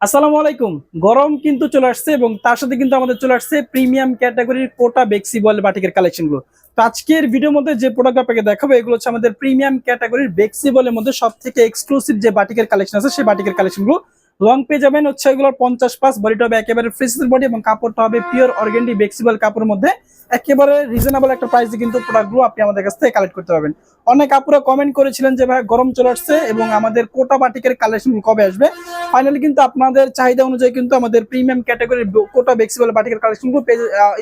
আসসালামু আলাইকুম। গরম কিন্তু চলে আসছে এবং তার সাথে কিন্তু আমাদের চলে আসছে প্রিমিয়াম ক্যাটাগরির কোটা বেক্সি বল বাটিকের কালেকশনগুলো। তো আজকের ভিডিওর মধ্যে যে প্রোডাক্ট আপনাকে দেখাবো এগুলো হচ্ছে আমাদের প্রিমিয়াম ক্যাটাগরির বেক্সি বলের মধ্যে সবথেকে এক্সক্লুসিভ যে বাটিকের কালেকশন আছে সেই বাটিকের কালেকশনগুলো। লং পেয়ে যাবেন হচ্ছে এগুলোর 50+, বডিটা হবে একেবারে ফ্রিসের বডি এবং কাপড়টা হবে পিওর অর্গানডি বেক্সিবল কাপড়ের মধ্যে। একেবারে রিজনেবল একটা প্রাইসে কিন্তু প্রোডাক্টগুলো আপনি আমাদের কাছ থেকে কালেক্ট করতে পারবেন। অনেক আপুরা কমেন্ট করেছিলেন যে ভাই গরম চলে আসছে এবং আমাদের কোটা বাটিকের কালেকশন কবে আসবে। ফাইনালি কিন্তু আপনাদের চাহিদা অনুযায়ী কিন্তু আমাদের প্রিমিয়াম ক্যাটাগরির কোটা বেক্সিবল বাটিকের কালেকশনগুলো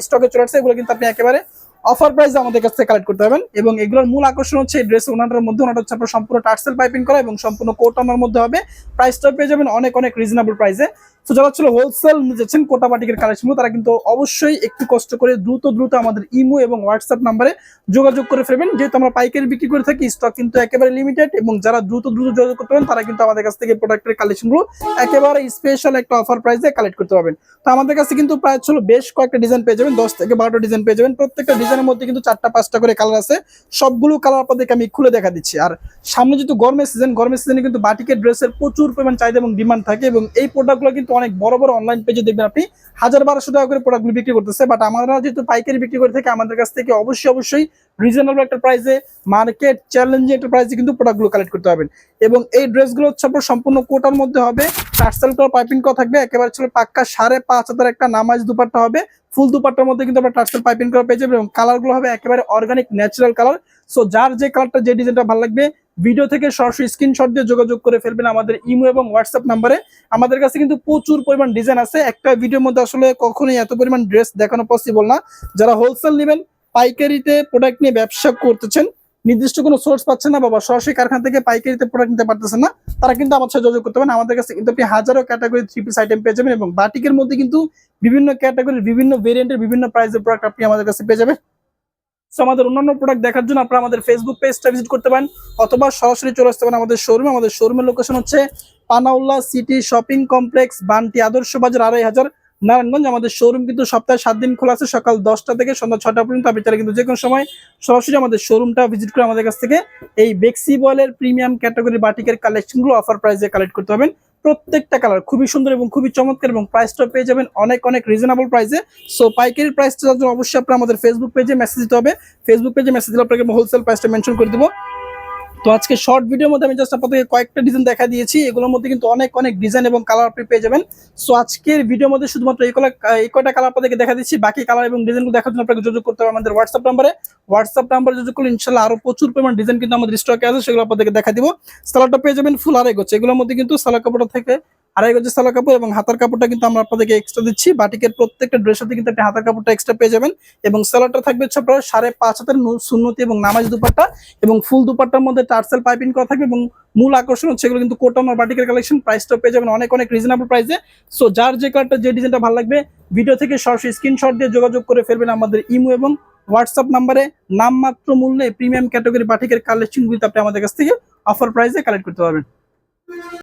স্টকে চলে আসছে। এগুলো কিন্তু আপনি একেবারে অফার প্রাইসে আমাদের কাছ থেকে কালেক্ট করতে পারবেন এবং এগুলোর মূল আকর্ষণ হচ্ছে এই ড্রেস ওনাটার মধ্যে ওনাটা হচ্ছে আপনার সম্পূর্ণ টার্সেল পাইপিং করা এবং সম্পূর্ণ কোটানোর মধ্যে হবে। প্রাইসটা পেয়ে যাবেন অনেক অনেক রিজনেবল প্রাইসে। তো যারা ছিল হোলসেল নিচ্ছেন কোটা বাটিকের কালেকশন তারা কিন্তু অবশ্যই একটু কষ্ট করে দ্রুত আমাদের ইমো এবং হোয়াটসঅ্যাপ নাম্বারে যোগাযোগ করে ফেলবেন, যেহেতু আমরা পাইকারি বিক্রি করে থাকি। স্টক কিন্তু একেবারে লিমিটেড এবং যারা দ্রুত যোগাযোগ করতে পারেন তারা কিন্তু আমাদের কাছ থেকে প্রোডাক্টের কালেকশনগুলো একেবারে স্পেশাল একটা অফার প্রাইসে কালেক্ট করতে পারবেন। তো আমাদের কাছে কিন্তু প্রায় ছিল বেশ কয়েকটা ডিজাইন পেয়ে যাবেন, 10 থেকে 12টা ডিজাইন পেয়ে যাবেন। প্রত্যেকটা ডিজাইনের মধ্যে কিন্তু 4টা 5টা করে কালার আছে। সবগুলো কালার আপনাদেরকে আমি খুলে দেখা দিচ্ছি। আর সামনে যেহেতু গরমের সিজনে কিন্তু বাটিকের ড্রেসের প্রচুর পরিমাণ চাহিদা এবং ডিমান্ড থাকে এবং এই প্রোডাক্টগুলো কিন্তু অনেক বড় বড় অনলাইন পেজে দেখবেন আপনি 1000-1200 টাকা করে প্রোডাক্টগুলো বিক্রি করতেছে। বাট আমরা যেহেতু পাইকারি বিক্রি করে থাকি আমাদের কাছ থেকে অবশ্যই রিজনেবল একটা প্রাইসে, মার্কেট চ্যালেঞ্জিং একটা প্রাইসে কিন্তু প্রোডাক্টগুলো কালেক্ট করতে পারবেন। এবং এই ড্রেসগুলো হচ্ছে আপনার সম্পূর্ণ কোটার মধ্যে হবে, টার্সেল করা পাইপিং করা থাকবে, একেবারে ছিল পাক্কা 5,500 একটা নামাজ দুপাট্টা হবে। ফুল দুপাট্টার মধ্যে কিন্তু আপনার টার্সেল পাইপিং করা পেয়ে যাবেন এবং কালারগুলো হবে একেবারে অর্গানিক ন্যাচারাল কালার। সো যার যে কালারটা যে ডিজাইনটা ভালো লাগবে ভিডিও থেকে সরাসরি স্ক্রিনশট দিয়ে যোগাযোগ করে ফেলবেন আমাদের ইমো এবং হোয়াটসঅ্যাপ নাম্বারে। আমাদের কাছে কিন্তু প্রচুর পরিমাণ ডিজাইন আছে, একটা ভিডিওর মধ্যে আসলে কখনোই এত পরিমাণ ড্রেস দেখানো পসিবল না। যারা হোলসেল নেবেন, পাইকারিতে প্রোডাক্ট নিয়ে ব্যবসা করতেছেন, নির্দিষ্ট কোনো সোর্স পাচ্ছেন না বাবা, সরাসরি কারখানা থেকে পাইকারিতে প্রোডাক্ট নিতে পারতেছেন না, তারা কিন্তু আমার সাথে যোগাযোগ করতে পারেন। আমাদের কাছে কিন্তু আপনি হাজারো ক্যাটাগরি থ্রি পিস আইটেম পেয়ে যাবেন এবং বাটিকের মধ্যে কিন্তু বিভিন্ন ক্যাটাগরির বিভিন্ন ভেরিয়েন্টের বিভিন্ন প্রাইসের প্রোডাক্ট আপনি আমাদের কাছে পেয়ে যাবেন। সো আমাদের অন্যান্য প্রোডাক্ট দেখার জন্য আপনারা আমাদের ফেসবুক পেজটা ভিজিট করতে পারেন অথবা সরাসরি চলে আসতে পারেন আমাদের শোরুমে। আমাদের শোরুমের লোকেশন হচ্ছে Panaullah city shopping complex, Bunty আদর্শ বাজার 2,500, নারায়ণগঞ্জ। আমাদের শোরুম কিন্তু সপ্তাহে 7 দিন খোলা আছে, সকাল 10টা থেকে সন্ধ্যা 6টা পর্যন্ত। আপনি চাইলে কিন্তু যে কোনো সময় সরাসরি আমাদের শোরুমটা ভিজিট করে আমাদের কাছ থেকে এই বেক্সি বয়েলের প্রিমিয়াম ক্যাটাগরি বাটিকের কালেকশনগুলো অফার প্রাইসে কালেক্ট করতে পারবেন। প্রত্যেকটা কালার খুবই সুন্দর এবং খুবই চমৎকার এবং প্রাইসটা পেয়ে যাবেন অনেক অনেক রিজনেবল প্রাইসে। সো পাইকারি প্রাইসটা জন্য অবশ্যই আপনার আমাদের ফেসবুক পেজে মেসেজ দিতে হবে। ফেসবুক পেজে মেসেজ দিলে আপনাকে হোলসেল প্রাইসটা মেনশন করে দেবো। তো আজকে শর্ট ভিডিওর মধ্যে আমি জাস্ট আপনাদেরকে কয়েকটা ডিজাইন দেখা দিয়েছি, এগুলোর মধ্যে কিন্তু অনেক অনেক ডিজাইন এবং কালার আপনি পেয়ে যাবেন। সো আজকের ভিডিওর মধ্যে শুধুমাত্র এই কয়টা কালার আপনাদেরকে দেখা দিচ্ছি, বাকি কালার এবং ডিজাইনগুলো দেখার জন্য আপনাকে যোগাযোগ করতে হবে আমাদের হোয়াটসঅ্যাপ নাম্বারে যোগাযোগ করলে ইনশাআল্লাহ আরো প্রচুর পরিমাণ ডিজাইন কিন্তু আমাদের স্টকে আছে, সেগুলো আপনাদেরকে দেখা দিব। সালোয়ারটা পেয়ে যাবেন ফুল 2.5 গজ, এগুলোর মধ্যে কিন্তু সালোয়ার কাপড়টা থেকে 2.5 গজের সালোয়ার কাপড় এবং হাতার কাপড়টা কিন্তু আমরা আপনাদেরকে এক্সট্রা দিচ্ছি। বাটিকের প্রত্যেকটা ড্রেসের সাথে কিন্তু আপনি হাতার কাপড়টা এক্সট্রা পেয়ে যাবেন এবং সালোয়ারটা থাকবে হচ্ছে আপনার 5.5 হাতের সুন্নতি এবং নামাজ দুপাট্টা এবং ফুল দুপাট্টার মধ্যে টার্সেল পাইপিং করা থাকবে এবং মূল আকর্ষণ হচ্ছে এগুলো কিন্তু কোটন আর বাটিকের কালেকশন। প্রাইসটা পেয়ে যাবেন অনেক অনেক রিজনেবল প্রাইসে। সো যার যে কালারটা যে ডিজাইনটা ভালো লাগবে ভিডিও থেকে সরাসরি স্ক্রিনশট দিয়ে যোগাযোগ করে ফেলবেন আমাদের ইমো এবং হোয়াটসঅ্যাপ নাম্বারে। নামমাত্র মূল্যে প্রিমিয়াম ক্যাটাগরি বাটিকের কালেকশনগুলো আপনি আমাদের কাছ থেকে অফার প্রাইসে কালেক্ট করতে পারবেন।